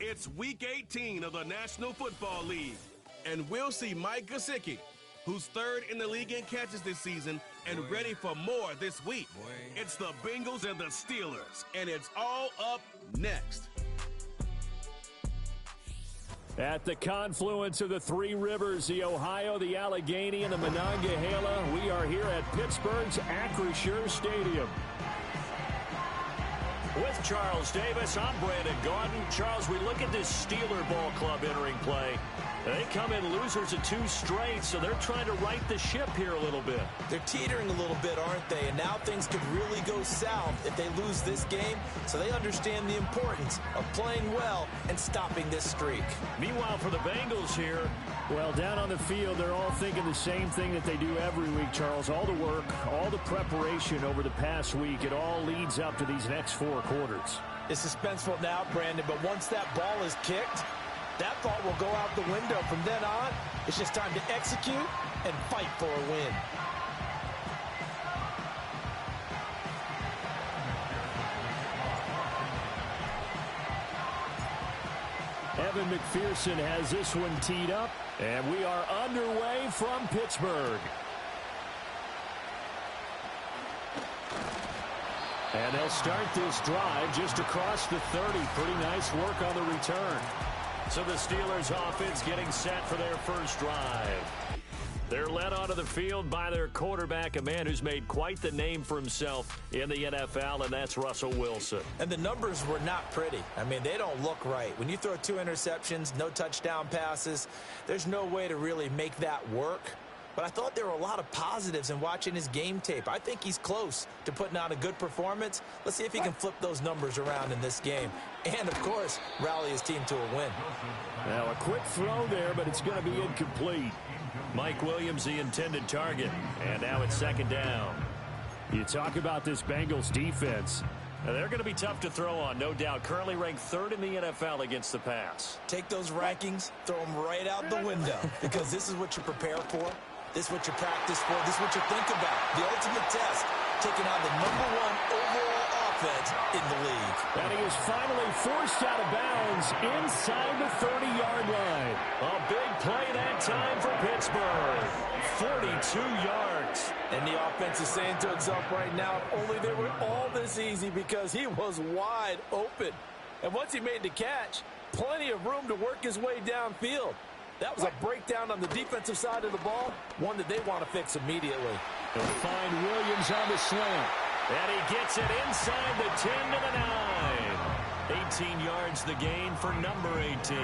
It's Week 18 of the National Football League, and we'll see Mike Gesicki, who's third in the league in catches this season and ready for more this week. It's the Bengals and the Steelers, and it's all up next. At the confluence of the three rivers, the Ohio, the Allegheny, and the Monongahela, we are here at Pittsburgh's Acrisure Stadium. With Charles Davis, I'm Brandon Gaudin. Charles, we look at this Steeler ball club entering play. They come in losers of 2 straight, so they're trying to right the ship here a little bit. They're teetering a little bit, aren't they? And now things could really go south if they lose this game, so they understand the importance of playing well and stopping this streak. Meanwhile, for the Bengals here, well, down on the field, they're all thinking the same thing that they do every week, Charles. All the work, all the preparation over the past week, it all leads up to these next 4 quarters. It's suspenseful now, Brandon, but once that ball is kicked, that thought will go out the window. From then on, it's just time to execute and fight for a win. Evan McPherson has this one teed up, and we are underway from Pittsburgh. And they'll start this drive just across the 30. Pretty nice work on the return. So the Steelers offense getting set for their first drive. They're led onto the field by their quarterback, a man who's made quite the name for himself in the NFL, and that's Russell Wilson. And the numbers were not pretty. I mean, they don't look right. When you throw 2 interceptions, no touchdown passes, there's no way to really make that work. But I thought there were a lot of positives in watching his game tape. I think he's close to putting out a good performance. Let's see if he can flip those numbers around in this game. And, of course, rally his team to a win. Now, a quick throw there, but it's going to be incomplete. Mike Williams, the intended target. And now it's 2nd down. You talk about this Bengals defense. Now, they're going to be tough to throw on, no doubt. Currently ranked 3rd in the NFL against the pass. Take those rankings, throw them right out the window, because this is what you prepare for. This is what you practice for. This is what you think about. The ultimate test, taking on the #1 overall offense in the league. And he is finally forced out of bounds inside the 30-yard line. A big play that time for Pittsburgh. 42 yards. And the offense is saying to itself right now, if only they were all this easy, because he was wide open. And once he made the catch, plenty of room to work his way downfield. That was a breakdown on the defensive side of the ball, one that they want to fix immediately. They'll find Williams on the slant. And he gets it inside the 10 to the 9. 18 yards the gain for number 18.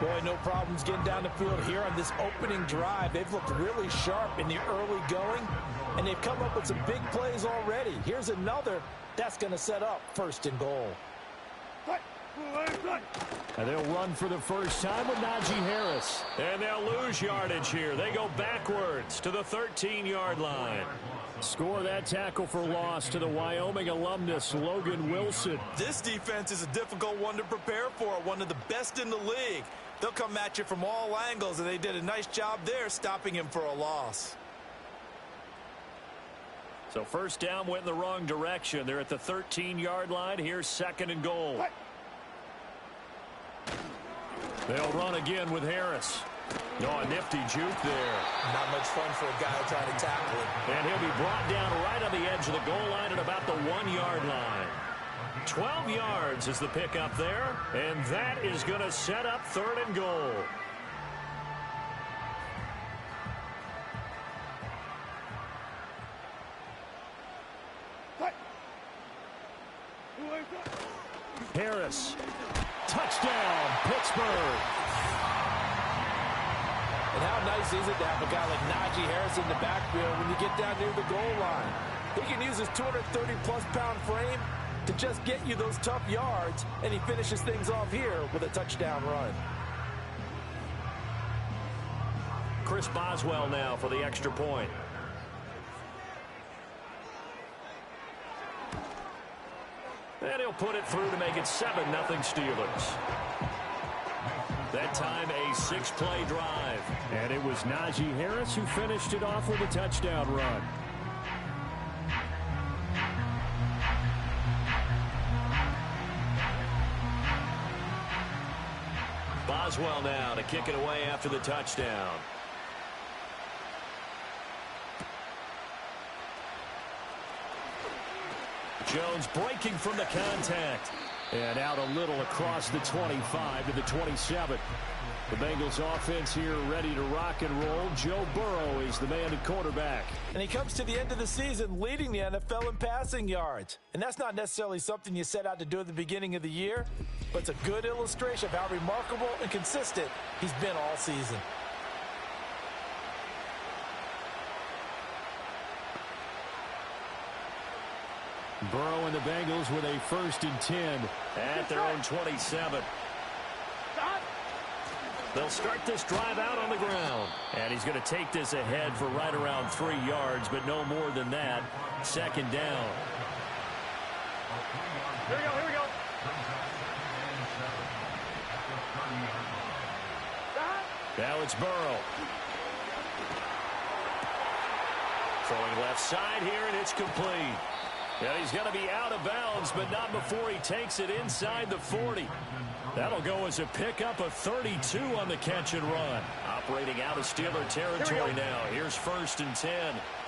Boy, no problems getting down the field here on this opening drive. They've looked really sharp in the early going, and they've come up with some big plays already. Here's another that's going to set up 1st and goal. And they'll run for the first time with Najee Harris. And they'll lose yardage here. They go backwards to the 13-yard line. Score that tackle for loss to the Wyoming alumnus, Logan Wilson. This defense is a difficult one to prepare for, one of the best in the league. They'll come at you from all angles, and they did a nice job there stopping him for a loss. So first down went in the wrong direction. They're at the 13-yard line. Here's 2nd and goal. They'll run again with Harris. Oh, a nifty juke there. Not much fun for a guy trying to tackle it. And he'll be brought down right on the edge of the goal line at about the 1-yard line. 12 yards is the pickup there, and that is going to set up 3rd and goal. Harris. Touchdown, Pittsburgh. And how nice is it to have a guy like Najee Harris in the backfield when you get down near the goal line? He can use his 230-plus pound frame to just get you those tough yards, and he finishes things off here with a touchdown run. Chris Boswell now for the extra point. And he'll put it through to make it 7-0 Steelers. That time a 6-play drive. And it was Najee Harris who finished it off with a touchdown run. Boswell now to kick it away after the touchdown. Jones breaking from the contact. And out a little across the 25 to the 27. The Bengals offense here ready to rock and roll. Joe Burrow is the man at quarterback. And he comes to the end of the season leading the NFL in passing yards. And that's not necessarily something you set out to do at the beginning of the year, but it's a good illustration of how remarkable and consistent he's been all season. Burrow and the Bengals with a 1st and 10 at their own 27. They'll start this drive out on the ground. And he's going to take this ahead for right around 3 yards, but no more than that. 2nd down. Here we go, here we go. Now it's Burrow. Throwing left side here, and it's complete. Yeah, he's going to be out of bounds, but not before he takes it inside the 40. That'll go as a pickup of 32 on the catch and run. Operating out of Steeler territory now. Here's 1st and 10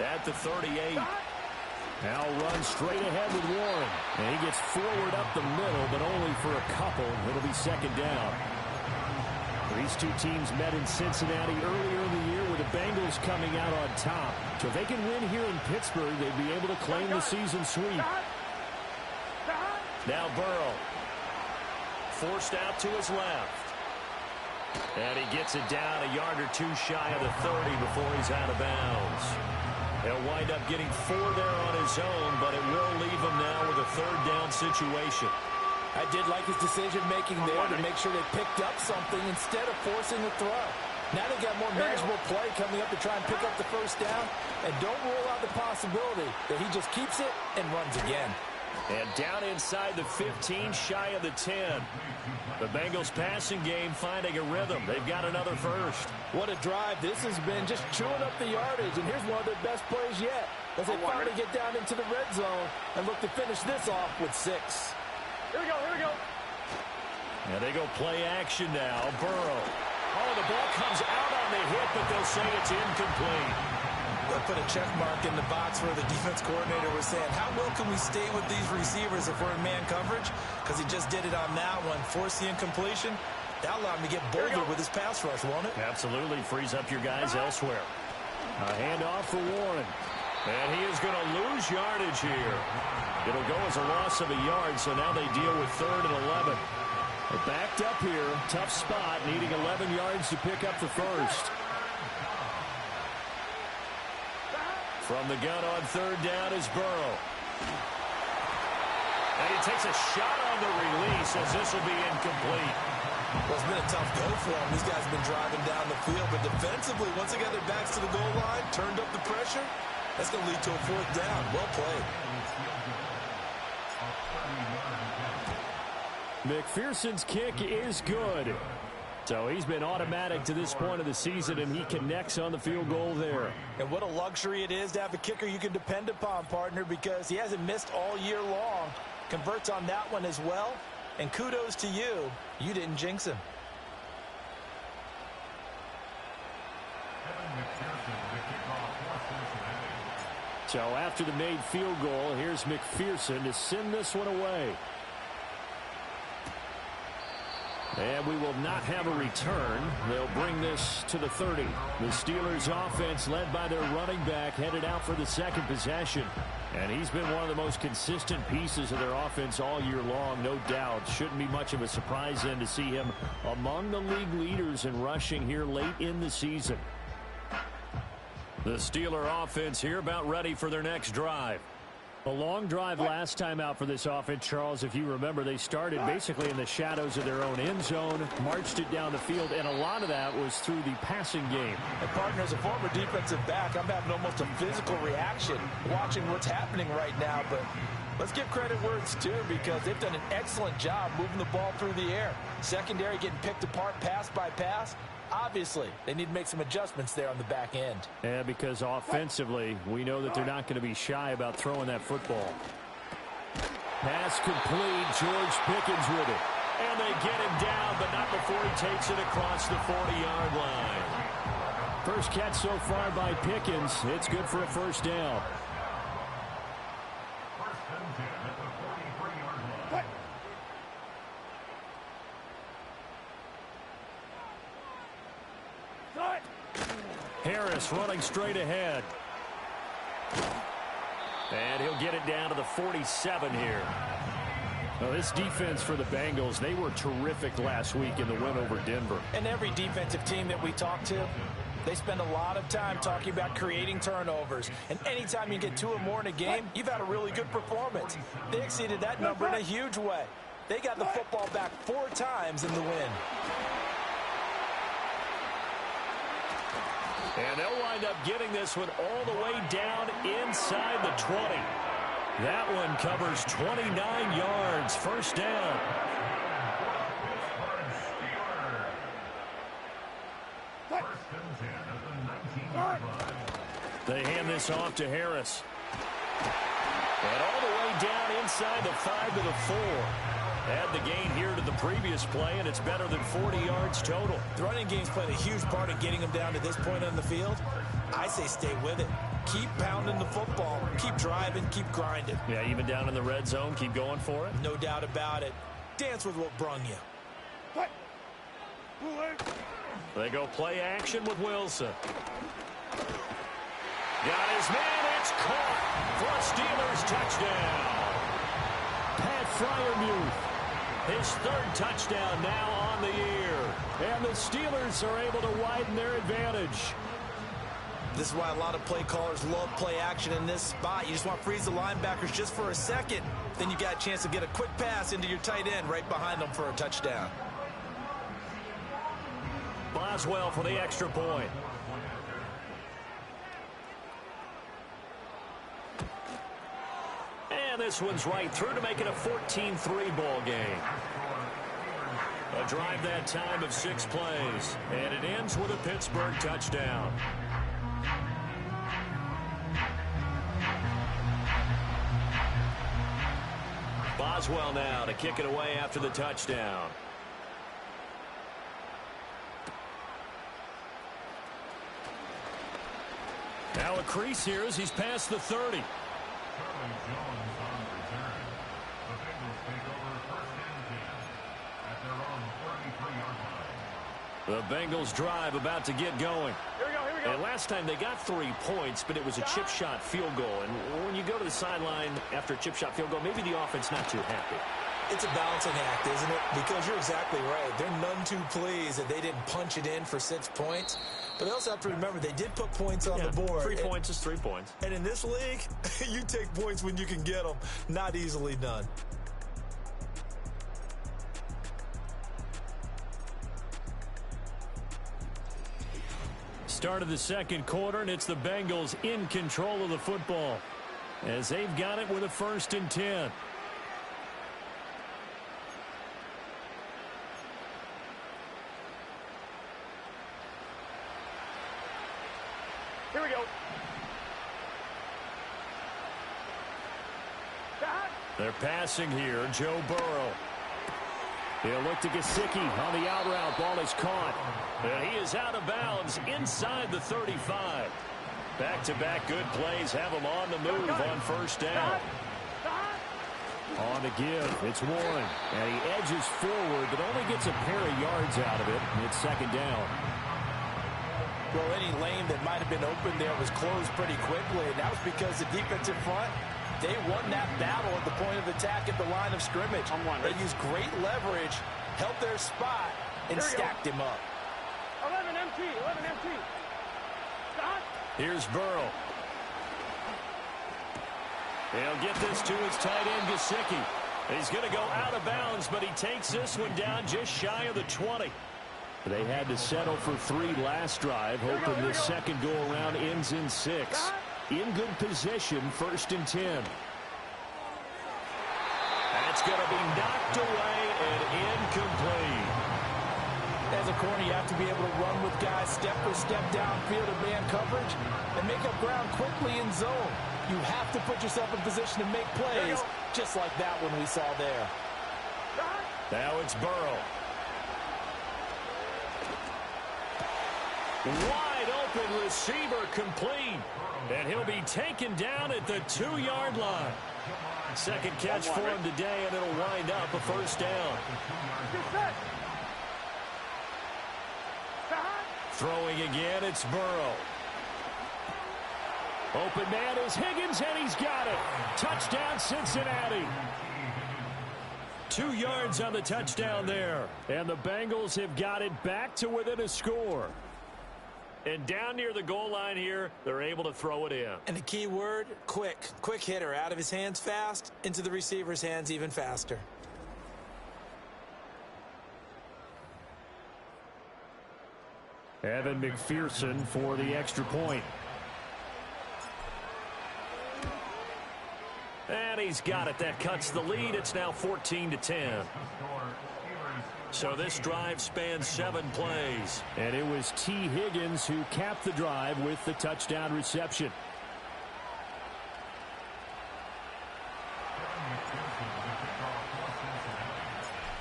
at the 38. Now runs straight ahead with Warren. And he gets forward up the middle, but only for a couple. It'll be 2nd down. These two teams met in Cincinnati earlier in the year with the Bengals coming out on top. So if they can win here in Pittsburgh, they'd be able to claim the season sweep. Now Burrow. Forced out to his left. And he gets it down a yard or 2 shy of the 30 before he's out of bounds. He'll wind up getting 4 there on his own, but it will leave him now with a 3rd down situation. I did like his decision-making there to make sure they picked up something instead of forcing the throw. Now they got more manageable play coming up to try and pick up the 1st down, and don't rule out the possibility that he just keeps it and runs again. And down inside the 15, shy of the 10. The Bengals passing game finding a rhythm. They've got another 1st. What a drive this has been, just chewing up the yardage, and here's one of their best plays yet as they finally get down into the red zone and look to finish this off with 6. Here we go, here we go. And they go play action now. Burrow. Oh, the ball comes out on the hit, but they'll say it's incomplete. They'll put a check mark in the box where the defense coordinator was saying, how well can we stay with these receivers if we're in man coverage? Because he just did it on that one. Force the incompletion. That'll allow him to get bolder with his pass rush, won't it? Absolutely. Frees up your guys elsewhere. A handoff for Warren. And he is going to lose yardage here. It'll go as a loss of a yard, so now they deal with 3rd and 11. They're backed up here. Tough spot, needing 11 yards to pick up the 1st. From the gun on 3rd down is Burrow. And he takes a shot on the release as this will be incomplete. Well, it's been a tough go for them. These guys have been driving down the field, but defensively, once they got their backs to the goal line, turned up the pressure, that's going to lead to a 4th down. Well played. McPherson's kick is good. So he's been automatic to this point of the season, and he connects on the field goal there. And what a luxury it is to have a kicker you can depend upon, partner, because he hasn't missed all year long. Converts on that one as well. And kudos to you. You didn't jinx him. So after the made field goal, here's McPherson to send this one away. And we will not have a return. They'll bring this to the 30. The Steelers offense led by their running back headed out for the 2nd possession. And he's been one of the most consistent pieces of their offense all year long, no doubt. Shouldn't be much of a surprise then to see him among the league leaders in rushing here late in the season. The Steeler offense here about ready for their next drive. A long drive last time out for this offense, Charles. If you remember, they started basically in the shadows of their own end zone, marched it down the field, and a lot of that was through the passing game. And, partner, as a former defensive back, I'm having almost a physical reaction watching what's happening right now. But let's give credit where it's due, because they've done an excellent job moving the ball through the air. Secondary getting picked apart pass by pass. Obviously, they need to make some adjustments there on the back end. Yeah, because offensively, we know that they're not going to be shy about throwing that football. Pass complete. George Pickens with it. And they get him down, but not before he takes it across the 40-yard line. First catch so far by Pickens. It's good for a first down. Harris running straight ahead. And he'll get it down to the 47 here. Well, this defense for the Bengals, they were terrific last week in the win over Denver. And every defensive team that we talk to, they spend a lot of time talking about creating turnovers. And anytime you get 2 or more in a game, you've had a really good performance. They exceeded that number in a huge way. They got the football back 4 times in the win. And they'll wind up getting this one all the way down inside the 20. That one covers 29 yards. First down. They hand this off to Harris. And all the way down inside the 5 to the 4. Add the gain here to the previous play, and it's better than 40 yards total. The running game's played a huge part in getting them down to this point on the field. I say stay with it. Keep pounding the football. Keep driving. Keep grinding. Yeah, even down in the red zone, keep going for it. No doubt about it. Dance with what brung you. They go play action with Wilson. Got his man. It's caught for a Steelers touchdown. Pat Freiermuth. His 3rd touchdown now on the year. And the Steelers are able to widen their advantage. This is why a lot of play callers love play action in this spot. You just want to freeze the linebackers just for a second. Then you got a chance to get a quick pass into your tight end right behind them for a touchdown. Boswell for the extra point. And this one's right through to make it a 14-3 ball game. A drive that time of 6 plays. And it ends with a Pittsburgh touchdown. Boswell now to kick it away after the touchdown. Now a crease here as he's past the 30. The Bengals drive about to get going. Here we go, here we go. And last time they got 3 points, but it was a chip shot field goal. And when you go to the sideline after a chip shot field goal, maybe the offense not too happy. It's a balancing act, isn't it? Because you're exactly right. They're none too pleased that they didn't punch it in for 6 points. But they also have to remember they did put points on the board. 3 points is 3 points. And in this league, you take points when you can get them. Not easily done. Start of the 2nd quarter, and it's the Bengals in control of the football as they've got it with a 1st and 10. Here we go. They're passing here. Joe Burrow. He'll look to Gesicki on the out route. Ball is caught. And he is out of bounds inside the 35. Back-to-back good plays have him on the move on 1st down. On the give, it's Warren. And he edges forward, but only gets a pair of yards out of it. And it's 2nd down. Well, any lane that might have been open there was closed pretty quickly. And that was because the defensive front, they won that battle at the point of attack at the line of scrimmage. They used great leverage, held their spot, and stacked him up. 11 MT, 11 MT. Stop. Here's Burrow. He'll get this to his tight end, Gesicki. He's going to go out of bounds, but he takes this one down just shy of the 20. They had to settle for 3 last drive, hoping the second go-around ends in 6. In good position, 1st and 10. That's going to be knocked away and incomplete. As a corner, you have to be able to run with guys step for step downfield in man coverage and make up ground quickly in zone. You have to put yourself in position to make plays just like that one we saw there. Now it's Burrow. Wide open receiver complete. And he'll be taken down at the 2-yard line. Second catch for him today, and it'll wind up a first down. Throwing again, it's Burrow. Open man is Higgins, and he's got it. Touchdown, Cincinnati. 2 yards on the touchdown there. And the Bengals have got it back to within a score. And down near the goal line here, they're able to throw it in. And the key word, quick. Quick hitter. Out of his hands fast, into the receiver's hands even faster. Evan McPherson for the extra point. And he's got it. That cuts the lead. It's now 14-10. So this drive spans 7 plays. And it was T. Higgins who capped the drive with the touchdown reception.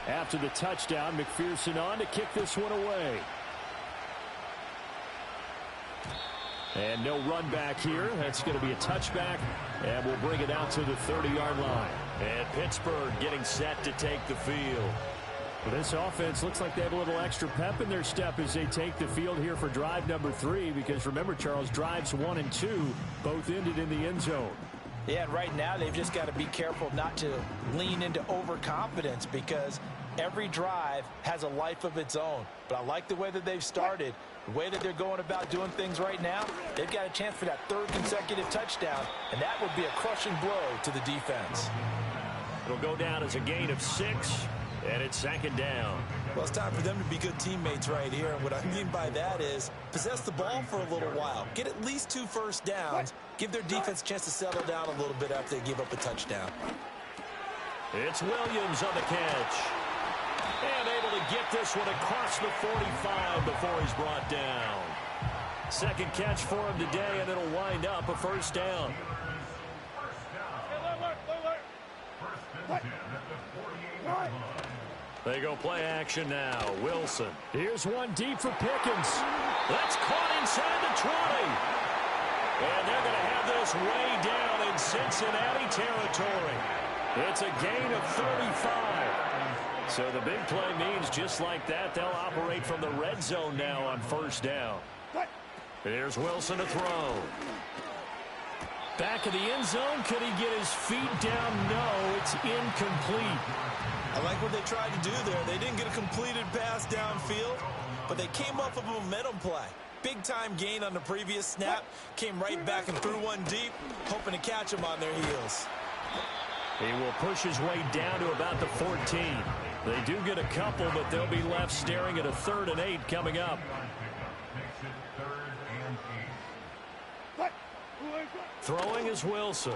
After the touchdown, McPherson on to kick this one away. And no run back here. That's going to be a touchback. And we'll bring it out to the 30-yard line. And Pittsburgh getting set to take the field. Well, this offense looks like they have a little extra pep in their step as they take the field here for drive number 3. Because remember, Charles, drives 1 and 2 both ended in the end zone. Yeah, and right now they've just got to be careful not to lean into overconfidence because every drive has a life of its own. But I like the way that they've started. The way that they're going about doing things right now, they've got a chance for that 3rd consecutive touchdown, and that would be a crushing blow to the defense. It'll go down as a gain of 6, and it's 2nd down. Well, it's time for them to be good teammates right here, and what I mean by that is possess the ball for a little while, get at least 2 first downs, give their defense a chance to settle down a little bit after they give up a touchdown. It's Williams on the catch. And able to get this one across the 45 before he's brought down. 2nd catch for him today, and it'll wind up a first down. They go play action now. Wilson. Here's one deep for Pickens. That's caught inside the 20. And they're going to have this way down in Cincinnati territory. It's a gain of 35. So the big play means just like that, they'll operate from the red zone now on first down. Here's Wilson to throw. Back of the end zone. Could he get his feet down? No, it's incomplete. I like what they tried to do there. They didn't get a completed pass downfield, but they came off of a momentum play. Big-time gain on the previous snap. Came right back and threw one deep, hoping to catch them on their heels. He will push his way down to about the 14. They do get a couple, but they'll be left staring at a 3rd and 8 coming up. Throwing is Wilson.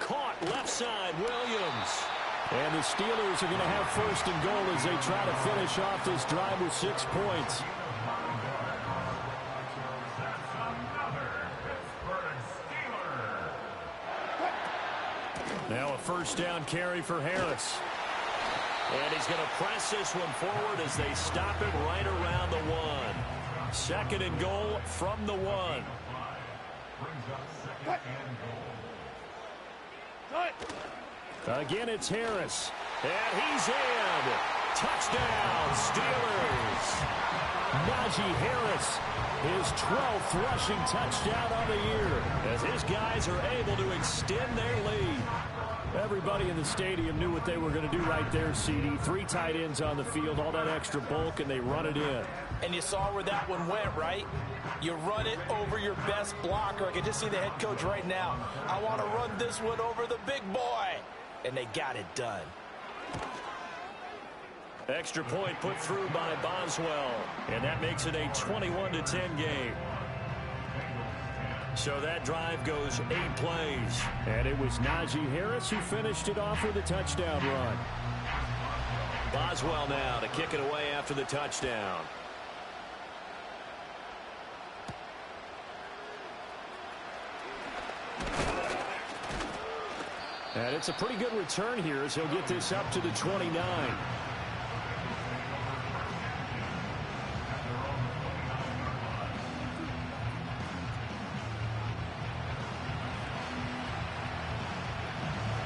Caught left side, Williams. And the Steelers are going to have 1st and goal as they try to finish off this drive with 6 points. Now a first down carry for Harris. And he's going to press this one forward as they stop it right around the 1. 2nd and goal from the 1. Again, it's Harris. And he's in. Touchdown, Steelers. Najee Harris, his 12th rushing touchdown of the year, as his guys are able to extend their lead. Everybody in the stadium knew what they were going to do right there, CD. 3 tight ends on the field, all that extra bulk, and they run it in. And you saw where that one went, right? You run it over your best blocker. I can just see the head coach right now. I want to run this one over the big boy. And they got it done. Extra point put through by Boswell. And that makes it a 21-10 game. So that drive goes 8 plays. And it was Najee Harris who finished it off with a touchdown run. Boswell now to kick it away after the touchdown. And it's a pretty good return here as he'll get this up to the 29.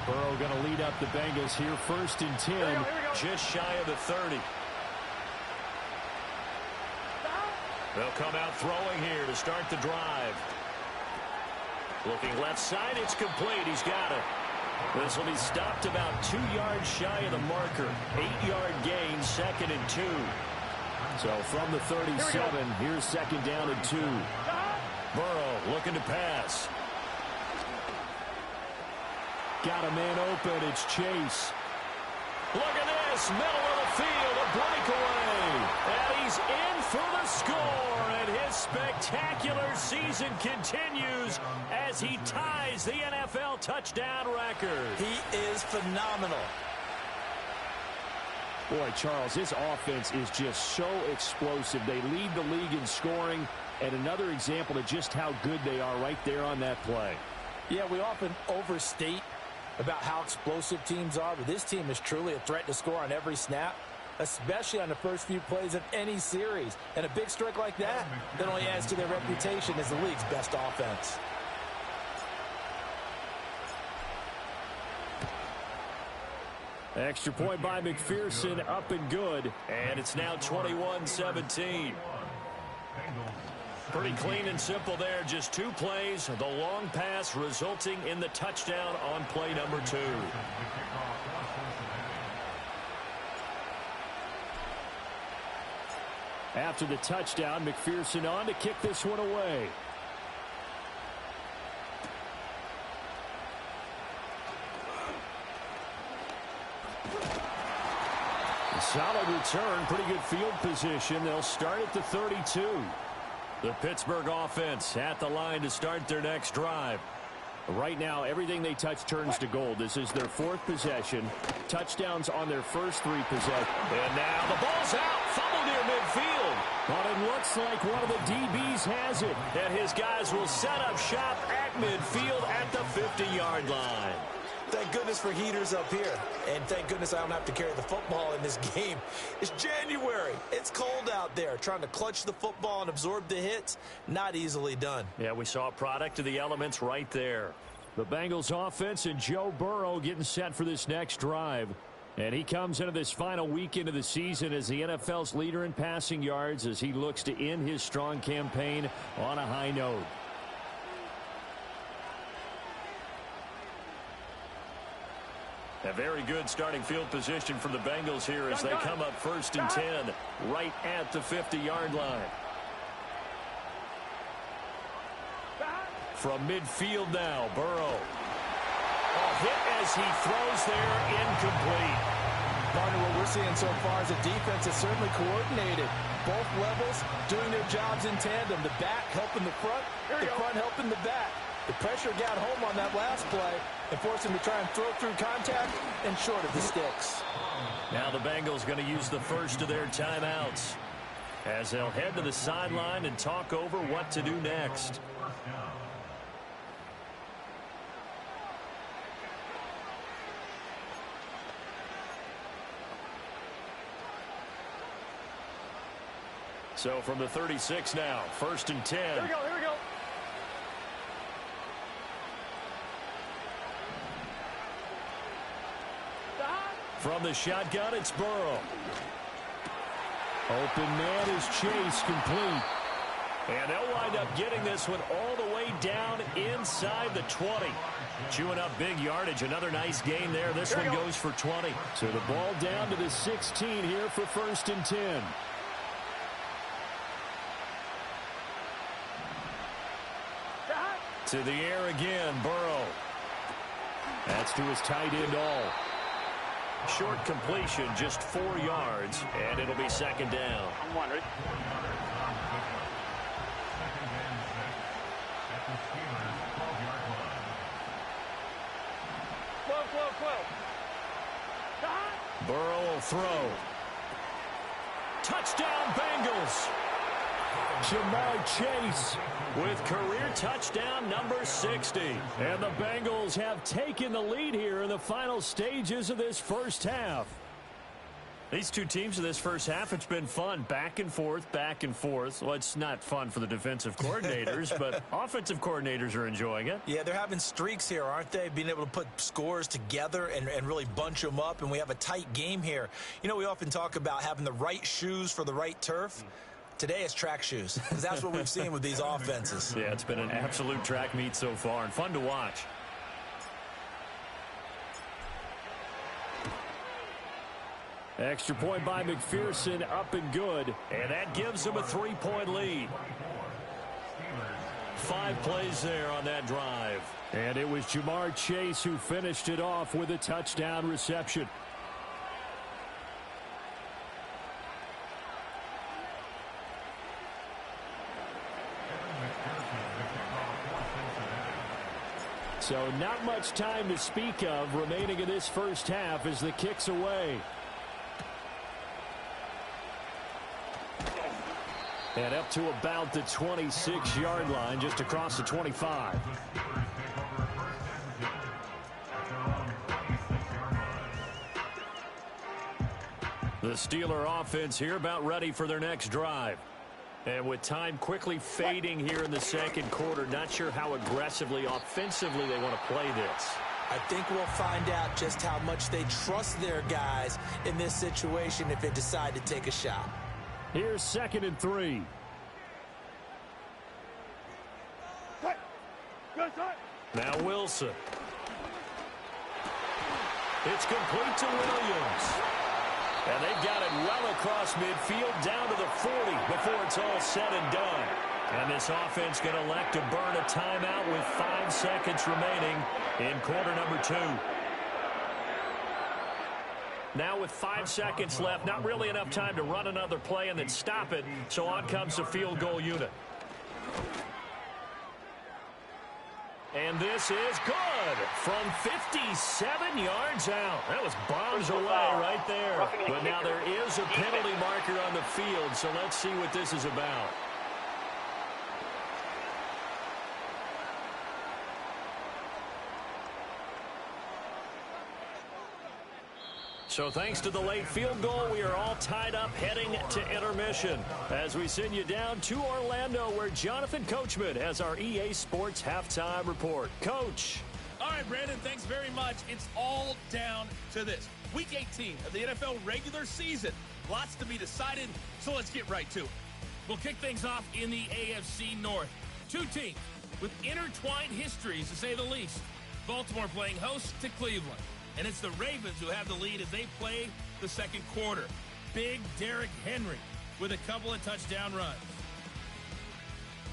Burrow going to lead up the Bengals here, 1st and 10, just shy of the 30. They'll come out throwing here to start the drive. Looking left side, it's complete. He's got it. This will be stopped about 2 yards shy of the marker. 8-yard gain, 2nd and 2. So from the 37, here's 2nd down and 2. Burrow looking to pass. Got a man open. It's Chase. Look at this, middle of the field, a breakaway. And he's in for the score, and his spectacular season continues as he ties the NFL touchdown record. He is phenomenal. Boy, Charles, his offense is just so explosive. They lead the league in scoring, and another example of just how good they are right there on that play. Yeah, we often overstate about how explosive teams are, but this team is truly a threat to score on every snap, especially on the first few plays of any series. And a big strike like that only adds to their reputation as the league's best offense. Extra point by McPherson, up and good. And it's now 21-17. Pretty clean and simple there. Just 2 plays. The long pass resulting in the touchdown on play number 2. After the touchdown, McPherson on to kick this one away. A solid return, pretty good field position. They'll start at the 32. The Pittsburgh offense at the line to start their next drive. Right now, everything they touch turns to gold. This is their 4th possession. Touchdowns on their first 3 possessions. And now the ball's out. Fumble near midfield. But it looks like one of the DBs has it. And his guys will set up shop at midfield at the 50-yard line. Thank goodness for heaters up here. And thank goodness I don't have to carry the football in this game. It's January. It's cold out there. Trying to clutch the football and absorb the hits, not easily done. Yeah, we saw a product of the elements right there. The Bengals offense and Joe Burrow getting set for this next drive. And he comes into this final weekend of the season as the NFL's leader in passing yards as he looks to end his strong campaign on a high note. A very good starting field position for the Bengals here as they come up 1st and 10 right at the 50-yard line. From midfield now, Burrow. A hit as he throws there, incomplete. Partner, what we're seeing so far is a defense that's certainly coordinated. Both levels doing their jobs in tandem. The back helping the front, the front helping the back. The pressure got home on that last play and forced him to try and throw through contact and short of the sticks. Now the Bengals going to use the first of their timeouts as they'll head to the sideline and talk over what to do next. So from the 36 now, 1st and 10. Here we go, here we go. From the shotgun, it's Burrow. Open man is Chase, complete. And they'll wind up getting this one all the way down inside the 20. Chewing up big yardage. Another nice gain there. This one goes for 20. So the ball down to the 16 here for 1st and 10. To the air again, Burrow. That's to his tight end all. Short completion, just 4 yards, and it'll be 2nd down. I'm wondering. Burrow will throw. Touchdown, Bengals. Jamar Chase with career touchdown number 60. And the Bengals have taken the lead here in the final stages of this first half. These two teams in this first half, it's been fun. Back and forth, back and forth. Well, it's not fun for the defensive coordinators, but offensive coordinators are enjoying it. Yeah, they're having streaks here, aren't they? Being able to put scores together and really bunch them up, and we have a tight game here. You know, we often talk about having the right shoes for the right turf. Today it's track shoes, because that's what we've seen with these offenses. Yeah, it's been an absolute track meet so far, and fun to watch. Extra point by McPherson, up and good. And that gives them a 3-point lead. 5 plays there on that drive. And it was Jamar Chase who finished it off with a touchdown reception. So not much time to speak of remaining in this first half as the kick's away. And up to about the 26-yard line, just across the 25. The Steeler offense here about ready for their next drive. And with time quickly fading here in the second quarter, not sure how aggressively, offensively they want to play this. I think we'll find out just how much they trust their guys in this situation if they decide to take a shot. Here's 2nd and 3. Now Wilson. It's complete to Williams. And they've got it well across midfield down to the 40 before it's all said and done. And this offense going to elect to burn a timeout with 5 seconds remaining in quarter number 2. Now with 5 seconds left, not really enough time to run another play and then stop it, so on comes the field goal unit. And this is good from 57 yards out. That was bombs away right there. But now there is a penalty marker on the field, so let's see what this is about. So thanks to the late field goal, we are all tied up heading to intermission as we send you down to Orlando where Jonathan Coachman has our EA Sports Halftime Report. Coach. All right, Brandon, thanks very much. It's all down to this. Week 18 of the NFL regular season. Lots to be decided, so let's get right to it. We'll kick things off in the AFC North. 2 teams with intertwined histories, to say the least. Baltimore playing host to Cleveland. And it's the Ravens who have the lead as they play the second quarter. Big Derrick Henry with a couple of touchdown runs.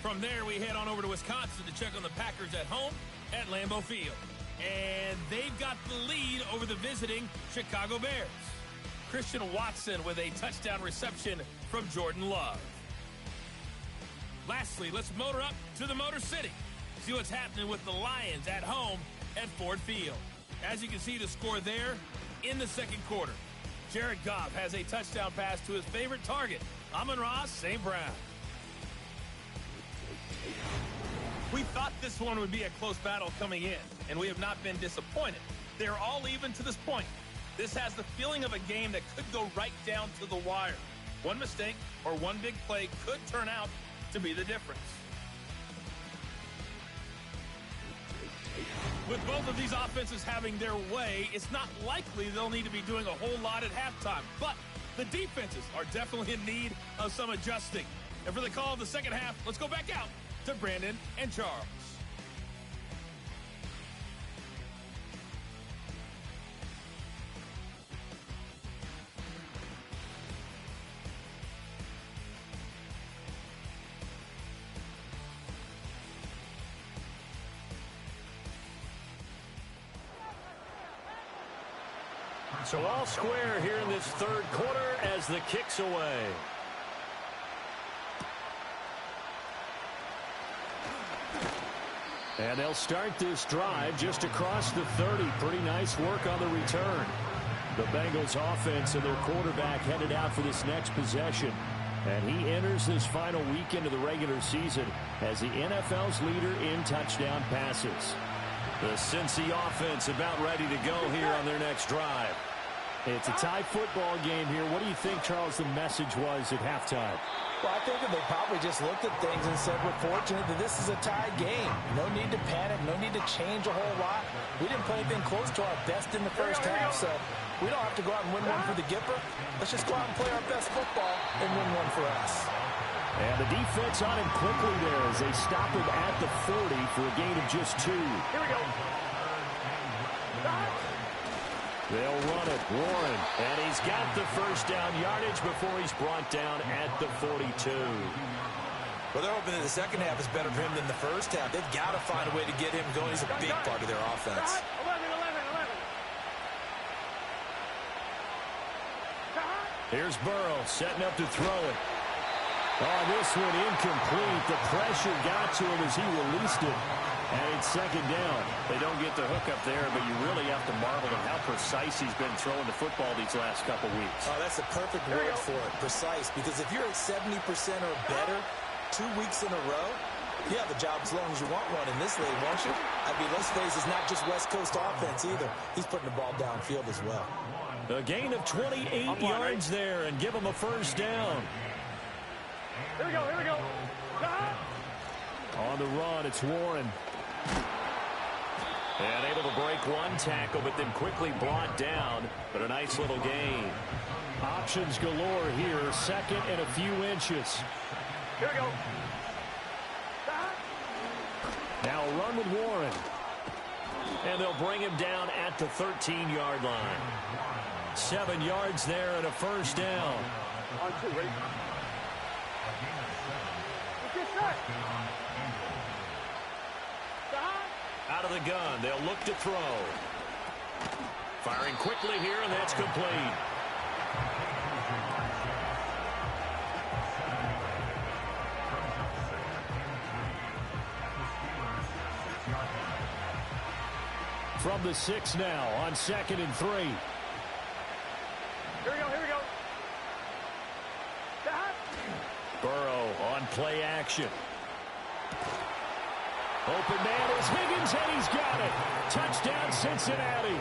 From there, we head on over to Wisconsin to check on the Packers at home at Lambeau Field. And they've got the lead over the visiting Chicago Bears. Christian Watson with a touchdown reception from Jordan Love. Lastly, let's motor up to the Motor City. See what's happening with the Lions at home at Ford Field. As you can see, the score there in the second quarter. Jared Goff has a touchdown pass to his favorite target, Amon-Ra St. Brown. We thought this one would be a close battle coming in, and we have not been disappointed. They're all even to this point. This has the feeling of a game that could go right down to the wire. One mistake or one big play could turn out to be the difference. With both of these offenses having their way, it's not likely they'll need to be doing a whole lot at halftime. But the defenses are definitely in need of some adjusting. And for the call of the second half, let's go back out to Brandon and Charles. So all square here in this third quarter as the kick's away. And they'll start this drive just across the 30. Pretty nice work on the return. The Bengals offense and their quarterback headed out for this next possession. And he enters this final weekend of the regular season as the NFL's leader in touchdown passes. The Cincy offense about ready to go here on their next drive. It's a tie football game here. What do you think, Charles, the message was at halftime? Well, I think that they probably just looked at things and said, we're fortunate that this is a tie game. No need to panic. No need to change a whole lot. We didn't play anything close to our best in the first half, so we don't have to go out and win one for the Gipper. Let's just go out and play our best football and win one for us. And the defense on him quickly there as they stop him at the 40 for a gain of just 2. Here we go. They'll run it, Warren, and he's got the first down yardage before he's brought down at the 42. Well, they're hoping that the second half is better for him than the first half. They've got to find a way to get him going. He's a big part of their offense. 11. Here's Burrow setting up to throw it. Oh, this one incomplete. The pressure got to him as he released it. And it's second down. They don't get the hook up there, but you really have to marvel at how precise he's been throwing the football these last couple weeks. Oh, that's the perfect word for it, precise. Because if you're at 70% or better 2 weeks in a row, you have a job as long as you want one in this league, won't you? I mean, let's face it, it's not just West Coast offense either. He's putting the ball downfield as well. A gain of 28 yards there and give him a first down. Here we go, here we go. On the run, it's Warren. And able to break one tackle, but then quickly brought down. But a nice little gain. Options galore here. Second and a few inches. Here we go. Now a run with Warren. And they'll bring him down at the 13-yard line. 7 yards there and a first down. On 2, ready? Get set. Out of the gun, they'll look to throw. Firing quickly here, and that's complete. From the 6 now on 2nd and 3. Here we go, here we go. Burrow on play action. Open man is Higgins, and he's got it. Touchdown, Cincinnati.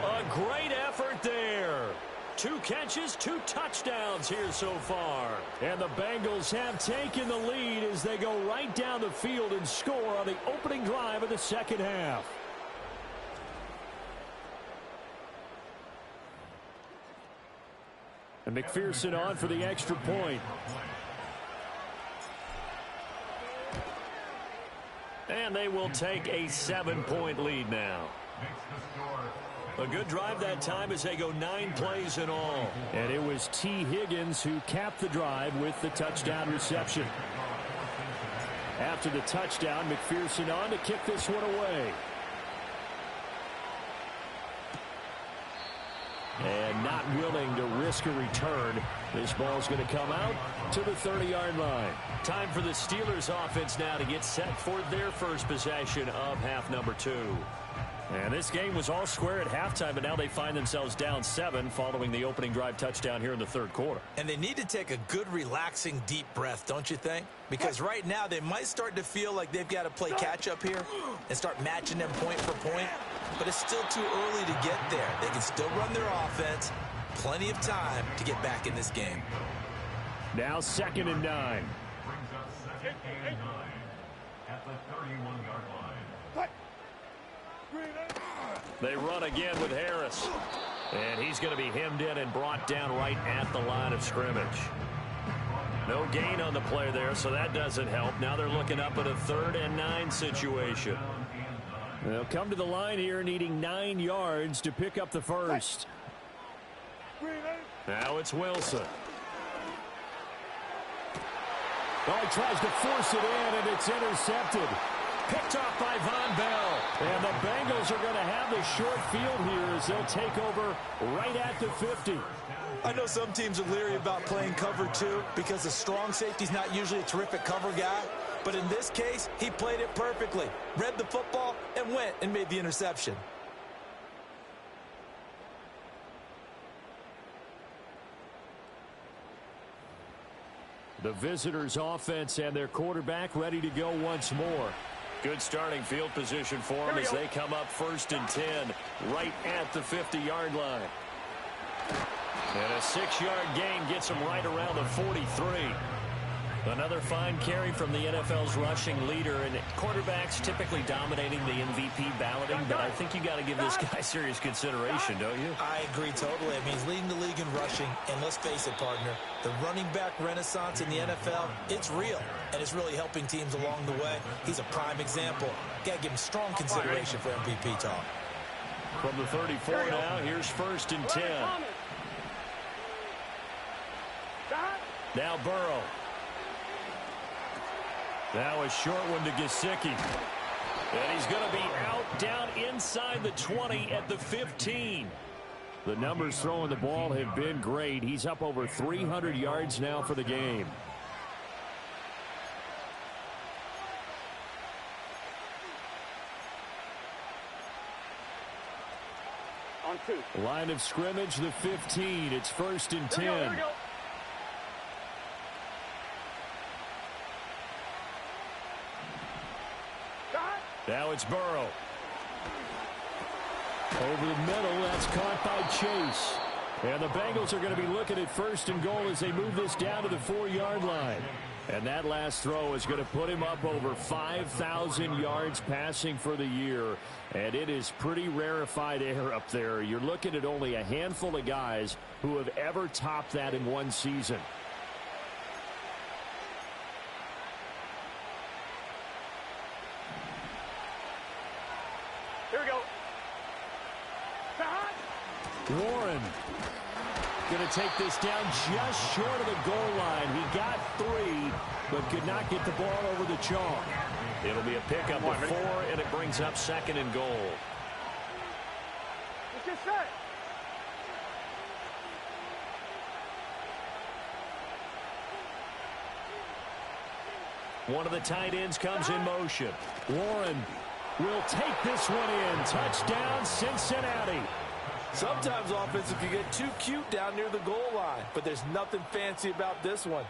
A great effort there. 2 catches, 2 touchdowns here so far. And the Bengals have taken the lead as they go right down the field and score on the opening drive of the second half. And McPherson on for the extra point. And they will take a 7-point lead now. A good drive that time as they go 9 plays in all. And it was T. Higgins who capped the drive with the touchdown reception. After the touchdown, McPherson on to kick this one away. And not willing to risk a return. This ball's going to come out to the 30-yard line. Time for the Steelers offense now to get set for their first possession of half number 2. And this game was all square at halftime, but now they find themselves down 7 following the opening drive touchdown here in the third quarter. And they need to take a good, relaxing, deep breath, don't you think? Because right now they might start to feel like they've got to play catch-up here and start matching them point for point. But it's still too early to get there. They can still run their offense. Plenty of time to get back in this game. Now 2nd and 9. At the 31-yard line. They run again with Harris. And he's going to be hemmed in and brought down right at the line of scrimmage. No gain on the play there, so that doesn't help. Now they're looking up at a 3rd and 9 situation. They'll come to the line here needing 9 yards to pick up the first. Now it's Wilson. Oh, he tries to force it in, and it's intercepted. Picked off by Von Bell. And the Bengals are going to have the short field here as they'll take over right at the 50. I know some teams are leery about playing cover 2 because the strong safety's not usually a terrific cover guy. But in this case, he played it perfectly. Read the football and went and made the interception. The visitors' offense and their quarterback ready to go once more. Good starting field position for them as they come up 1st and 10 right at the 50-yard line. And a 6-yard gain gets them right around the 43. Another fine carry from the NFL's rushing leader, and quarterbacks typically dominating the MVP balloting, but I think you got to give this guy serious consideration, don't you? I agree totally. I mean, he's leading the league in rushing, and let's face it, partner, the running back renaissance in the NFL, it's real, and it's really helping teams along the way. He's a prime example. Got to give him strong consideration for MVP talk. From the 34 now, here's 1st and 10. Now Burrow. Now a short one to Gesicki. And he's going to be out down inside the 20 at the 15. The numbers throwing the ball have been great. He's up over 300 yards now for the game. On 2. Line of scrimmage, the 15. It's 1st and 10. Here we go. Now it's Burrow. Over the middle, that's caught by Chase. And the Bengals are going to be looking at 1st and goal as they move this down to the 4-yard line. And that last throw is going to put him up over 5,000 yards passing for the year. And it is pretty rarefied air up there. You're looking at only a handful of guys who have ever topped that in one season. Here we go. Warren going to take this down just short of the goal line. He got 3, but could not get the ball over the chalk. It'll be a pickup of 4, and it brings up 2nd and goal. It's just set. One of the tight ends comes in motion. Warren will take this one in. Touchdown, Cincinnati. Sometimes offensive can get too cute down near the goal line, but there's nothing fancy about this one.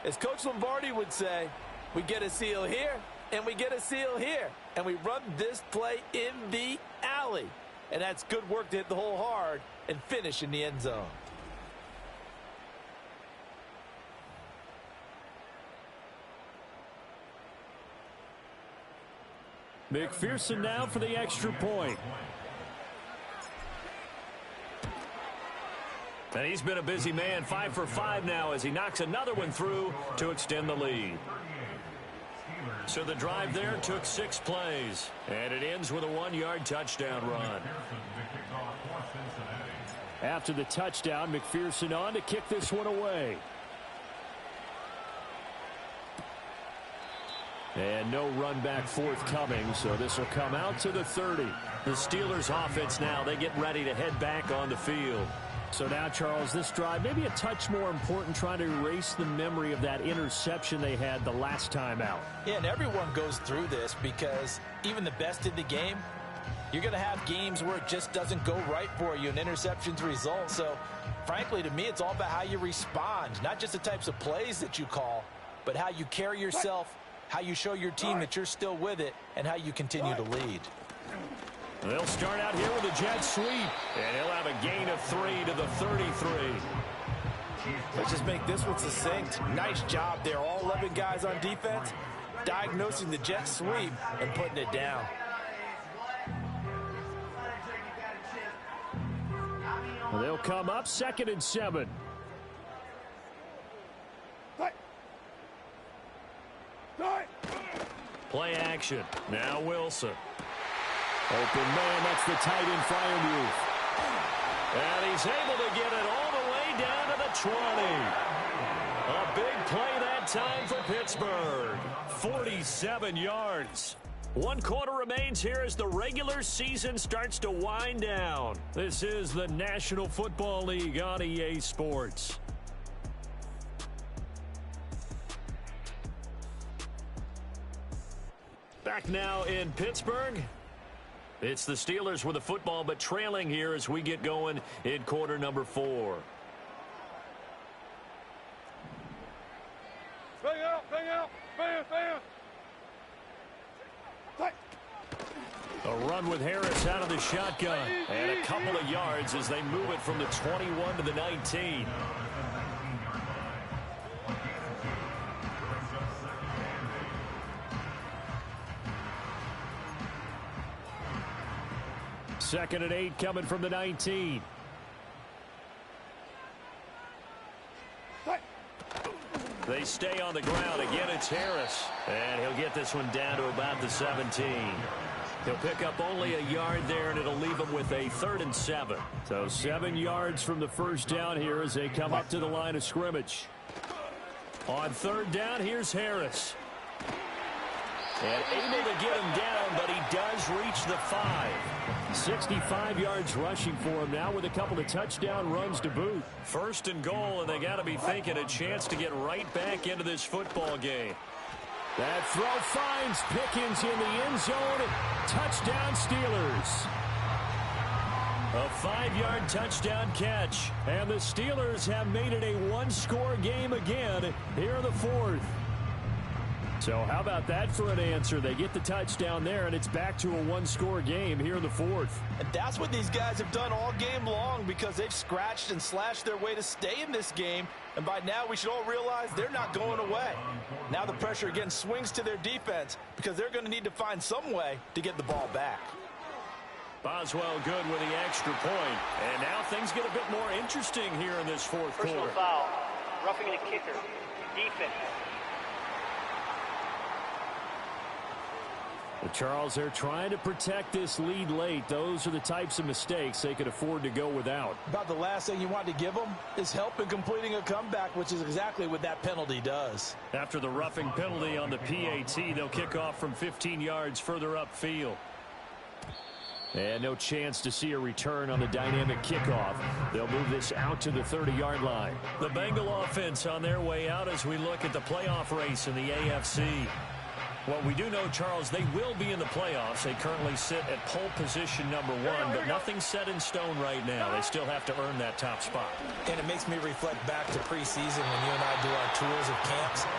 As Coach Lombardi would say, we get a seal here, and we get a seal here, and we run this play in the alley. And that's good work to hit the hole hard and finish in the end zone. McPherson now for the extra point. And he's been a busy man, 5 for 5 now as he knocks another one through to extend the lead. So the drive there took 6 plays, and it ends with a 1-yard touchdown run. After the touchdown, McPherson on to kick this one away. And no run back forthcoming, so this will come out to the 30. The Steelers offense now, they get ready to head back on the field. So now, Charles, this drive maybe a touch more important, trying to erase the memory of that interception they had the last time out. Yeah, and everyone goes through this because even the best in the game, you're going to have games where it just doesn't go right for you and interceptions result. So, frankly, to me, it's all about how you respond, not just the types of plays that you call, but how you carry yourself, how you show your team that you're still with it, and how you continue to lead. They'll start out here with a jet sweep, and he'll have a gain of 3 to the 33. Let's just make this one succinct. Nice job there. All 11 guys on defense diagnosing the jet sweep and putting it down. Well, they'll come up 2nd and 7. Play action. Now Wilson. Open man, that's the tight end Freiermuth. And he's able to get it all the way down to the 20. A big play that time for Pittsburgh. 47 yards. 1 quarter remains here as the regular season starts to wind down. This is the National Football League on EA Sports. Back now in Pittsburgh. It's the Steelers with the football, but trailing here as we get going in quarter number 4. with Harris out of the shotgun. And a couple of yards as they move it from the 21 to the 19. Second and 8 coming from the 19. They stay on the ground. Again, it's Harris. And he'll get this one down to about the 17. He'll pick up only a yard there, and it'll leave him with a 3rd and 7. So 7 yards from the first down here as they come up to the line of scrimmage. On 3rd down, here's Harris. And able to get him down, but he does reach the 5. 65 yards rushing for him now with a couple of touchdown runs to boot. 1st and goal, and they got to be thinking a chance to get right back into this football game. That throw finds Pickens in the end zone. Touchdown Steelers. A 5-yard touchdown catch. And the Steelers have made it a one-score game again here in the 4th. So how about that for an answer? They get the touchdown there, and it's back to a one-score game here in the 4th. And that's what these guys have done all game long because they've scratched and slashed their way to stay in this game. And by now, we should all realize they're not going away. Now the pressure again swings to their defense because they're going to need to find some way to get the ball back. Boswell good with the extra point. And now things get a bit more interesting here in this 4th quarter. Personal foul. Roughing the kicker. Defense. But Charles, they're trying to protect this lead late. Those are the types of mistakes they could afford to go without. About the last thing you want to give them is help in completing a comeback, which is exactly what that penalty does. After the roughing penalty on the PAT, they'll kick off from 15 yards further upfield. And no chance to see a return on the dynamic kickoff. They'll move this out to the 30-yard line. The Bengal offense on their way out as we look at the playoff race in the AFC. Well, we do know, Charles, they will be in the playoffs. They currently sit at pole position number 1, but nothing's set in stone right now. They still have to earn that top spot. And it makes me reflect back to preseason when you and I do our tours of camps.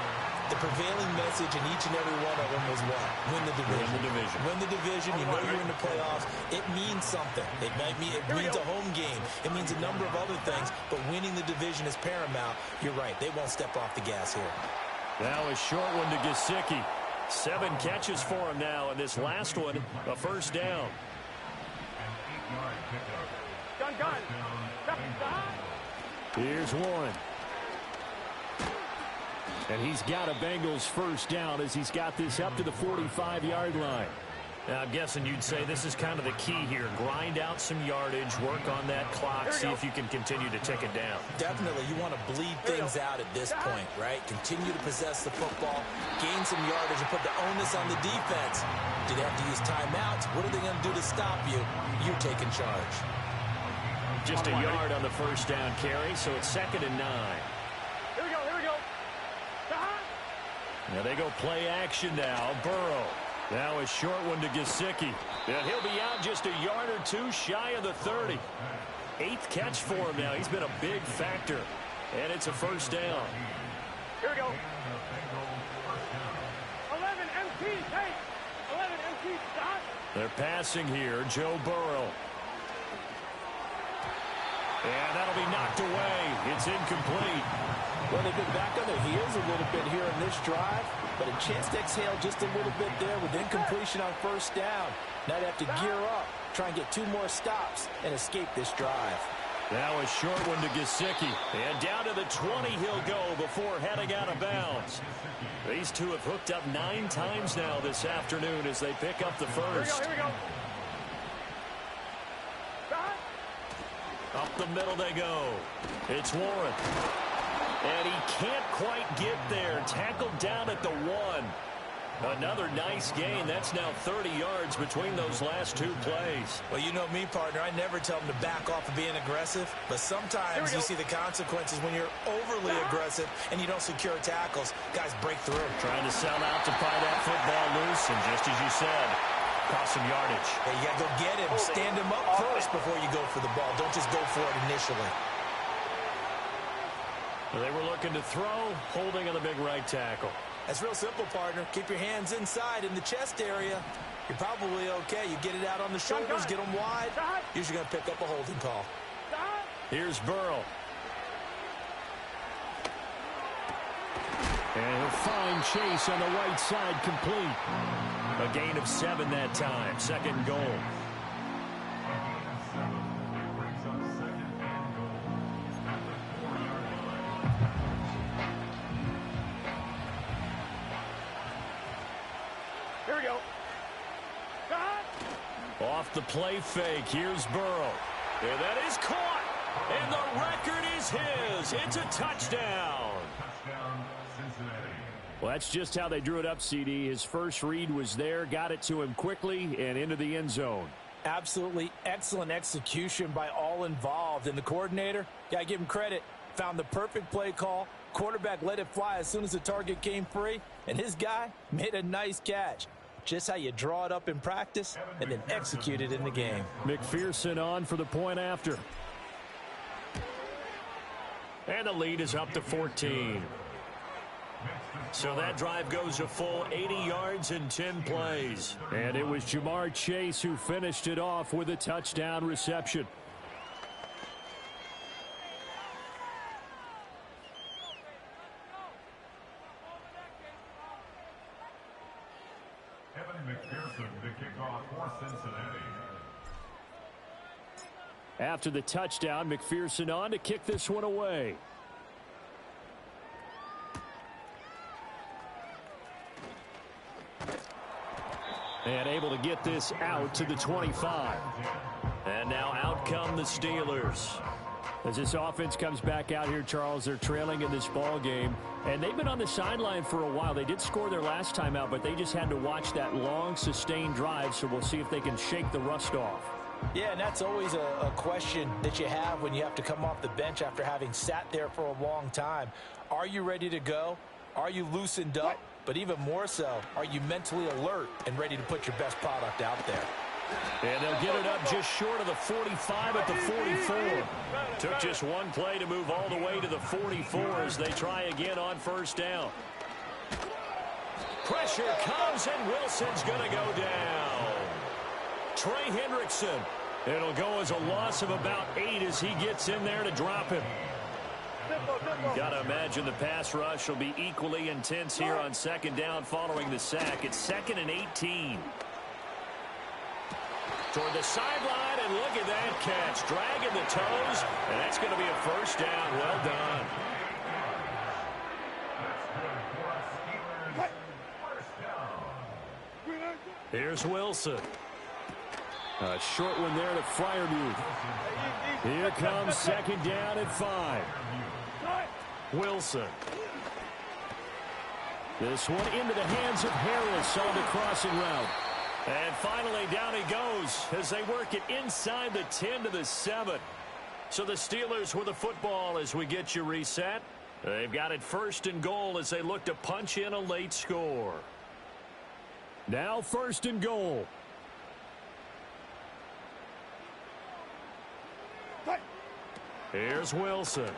The prevailing message in each and every one of them was what? Win the division. Win the division. Win the division. You know you're in the playoffs. It means something. It means a home game. It means a number of other things, but winning the division is paramount. You're right. They won't step off the gas here. Now a short one to Gesicki. 7 catches for him now, and this last one, a 1st down. Gun. Here's one. And he's got a Bengals 1st down as he's got this up to the 45-yard line. Now, I'm guessing you'd say this is kind of the key here. Grind out some yardage, work on that clock, see if you can continue to tick it down. Definitely. You want to bleed things out at this point, right? Continue to possess the football, gain some yardage, and put the onus on the defense. Do they have to use timeouts? What are they going to do to stop you? You're taking charge. Just a yard on the 1st down carry, so it's 2nd and 9. Here we go. Now they go play action now. Burrow. Now a short one to Gesicki. And he'll be out just a yard or 2 shy of the 30. 8th catch for him now. He's been a big factor. And it's a 1st down. Here we go. 11 MT, take. 11 MT, stop. They're passing here. Joe Burrow. And that'll be knocked away. It's incomplete. Well, they've been back on their heels a little bit here in this drive, but a chance to exhale just a little bit there with incompletion on 1st down. Now they have to gear up, try and get 2 more stops, and escape this drive. Now a short one to Gesicki. And down to the 20 he'll go before heading out of bounds. These two have hooked up 9 times now this afternoon as they pick up the 1st. Here we go. Up the middle they go. It's Warren. And he can't quite get there. Tackled down at the 1. Another nice gain. That's now 30 yards between those last 2 plays. Well, you know me, partner. I never tell them to back off of being aggressive. But sometimes you see the consequences when you're overly aggressive and you don't secure tackles. Guys break through. Trying to sell out to pry that football loose. And just as you said, cost some yardage. Yeah, you got to go get him. Stand him up first before you go for the ball. Don't just go for it initially. They were looking to throw, holding on the big right tackle. That's real simple, partner. Keep your hands inside in the chest area. you're probably okay. You get it out on the shoulders, get them wide. Usually going to pick up a holding call. Here's Burrow. And he'll find Chase on the right side, complete. A gain of 7 that time. Second and goal. Here we go. Off the play fake. Here's Burrow. And that is caught. And the record is his. It's a touchdown. Well, that's just how they drew it up, CD. His first read was there, got it to him quickly, and into the end zone. Absolutely excellent execution by all involved. And the coordinator, got to give him credit, found the perfect play call. Quarterback let it fly as soon as the target came free, and his guy made a nice catch. Just how you draw it up in practice and then execute it in the game. McPherson on for the point after. And the lead is up to 14. So that drive goes a full 80 yards in 10 plays. And it was Jamar Chase who finished it off with a touchdown reception. McPherson, the kickoff for Cincinnati. After the touchdown, McPherson on to kick this one away. And able to get this out to the 25. And now out come the Steelers. As this offense comes back out here, Charles, they're trailing in this ball game. And they've been on the sideline for a while. They did score their last time out, but they just had to watch that long, sustained drive. So we'll see if they can shake the rust off. Yeah, and that's always a question that you have when you have to come off the bench after having sat there for a long time. Are you ready to go? Are you loosened up? But even more so, are you mentally alert and ready to put your best product out there? And they'll get it up just short of the 45 at the 44. Took just one play to move all the way to the 44 as they try again on first down. Pressure comes, and Wilson's going to go down. Trey Hendrickson. It'll go as a loss of about 8 as he gets in there to drop him. Got to imagine the pass rush will be equally intense here on second down following the sack. It's 2nd and 18. Toward the sideline, and look at that catch. Dragging the toes, and that's going to be a first down. Well done. Here's Wilson. A short one there to Freiermuth. Here comes second down at 5. Wilson. This one into the hands of Harris on the crossing route. And finally down he goes as they work it inside the 10 to the 7. So the Steelers with the football as we get you reset. They've got it 1st and goal as they look to punch in a late score. Now 1st and goal. Here's Wilson.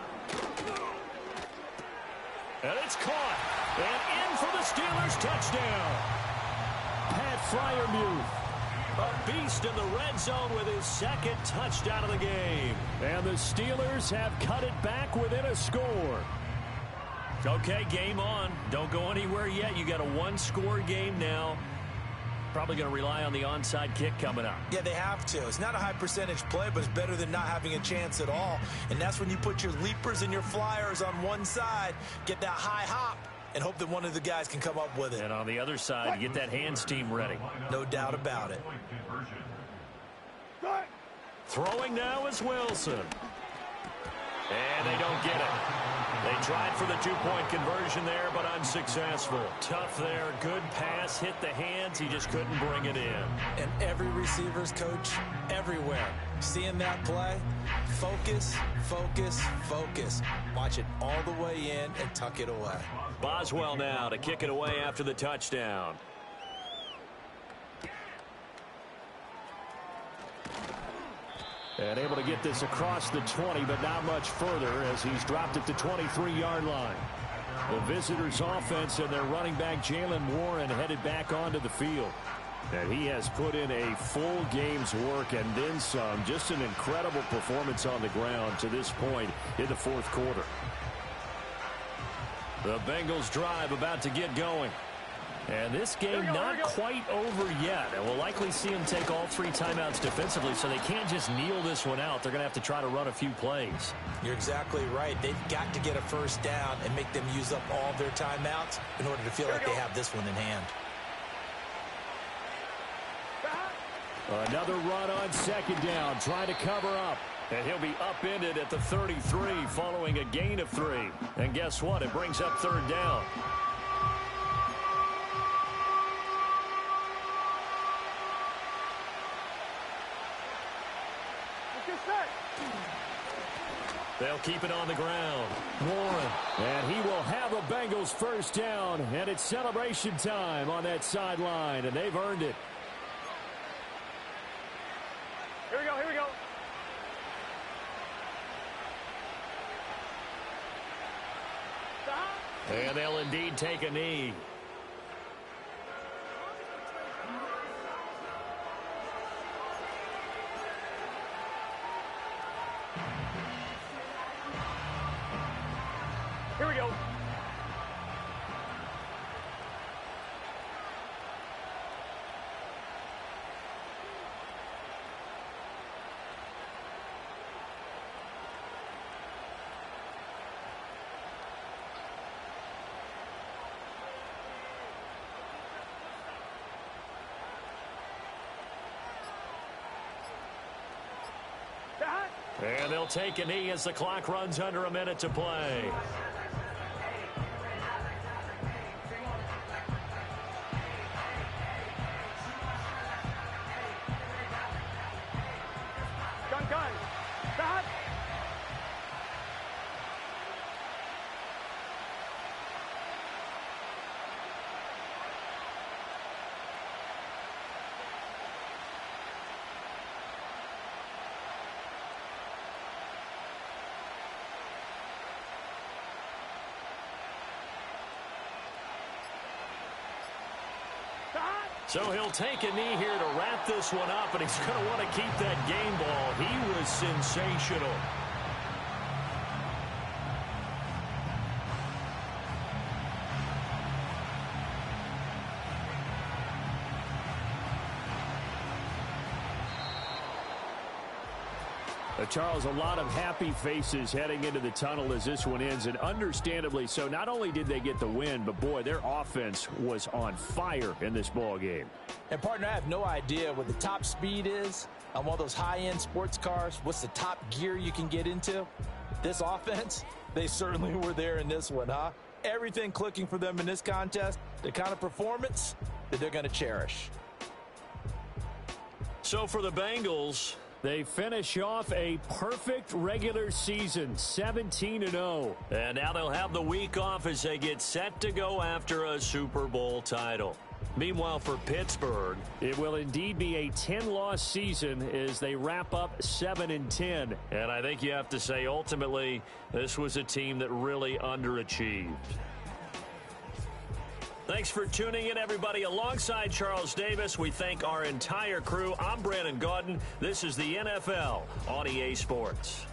And it's caught. And in for the Steelers touchdown. Pat Freiermuth, a beast in the red zone with his 2nd touchdown of the game. And the Steelers have cut it back within a score. Okay, game on. Don't go anywhere yet. You got a 1-score game now. Probably going to rely on the onside kick coming up. Yeah, they have to. It's not a high percentage play, but it's better than not having a chance at all. And that's when you put your leapers and your flyers on one side, get that high hop, and hope that one of the guys can come up with it. And on the other side, get that hands team ready. No doubt about it. Throwing now is Wilson. And they don't get it. They tried for the 2-point conversion there, but unsuccessful. Tough there. Good pass. Hit the hands. He just couldn't bring it in. And every receiver's coach, everywhere, seeing that play, focus, focus, focus. Watch it all the way in and tuck it away. Boswell now to kick it away after the touchdown. And able to get this across the 20, but not much further as he's dropped it to 23-yard line. The visitors' offense and their running back Jalen Warren headed back onto the field. And he has put in a full game's work and then some. Just an incredible performance on the ground to this point in the fourth quarter. The Bengals drive about to get going. And this game not quite over yet. And we'll likely see them take all 3 timeouts defensively, so they can't just kneel this one out. They're going to have to try to run a few plays. You're exactly right. They've got to get a first down and make them use up all their timeouts in order to feel like they have this one in hand. Another run on second down, trying to cover up. And he'll be upended at the 33 following a gain of 3. And guess what? It brings up third down. They'll keep it on the ground. Warren. And he will have a Bengals first down. And it's celebration time on that sideline. And they've earned it. Here we go, here we go. And they'll indeed take a knee. Here we go. And they'll take a knee as the clock runs under a minute to play. Gun. Stop. So he'll take a knee here to wrap this one up, and he's going to want to keep that game ball. He was sensational. Charles, a lot of happy faces heading into the tunnel as this one ends, and understandably so. Not only did they get the win, but boy, their offense was on fire in this ball game. And partner, I have no idea what the top speed is on one of those high-end sports cars. What's the top gear you can get into? This offense, they certainly were there in this one, huh? Everything clicking for them in this contest, the kind of performance that they're going to cherish. So for the Bengals, they finish off a perfect regular season, 17-0. And now they'll have the week off as they get set to go after a Super Bowl title. Meanwhile, for Pittsburgh, it will indeed be a 10-loss season as they wrap up 7-10. And I think you have to say, ultimately, this was a team that really underachieved. Thanks for tuning in, everybody. Alongside Charles Davis, we thank our entire crew. I'm Brandon Gaudin. This is the NFL on EA Sports.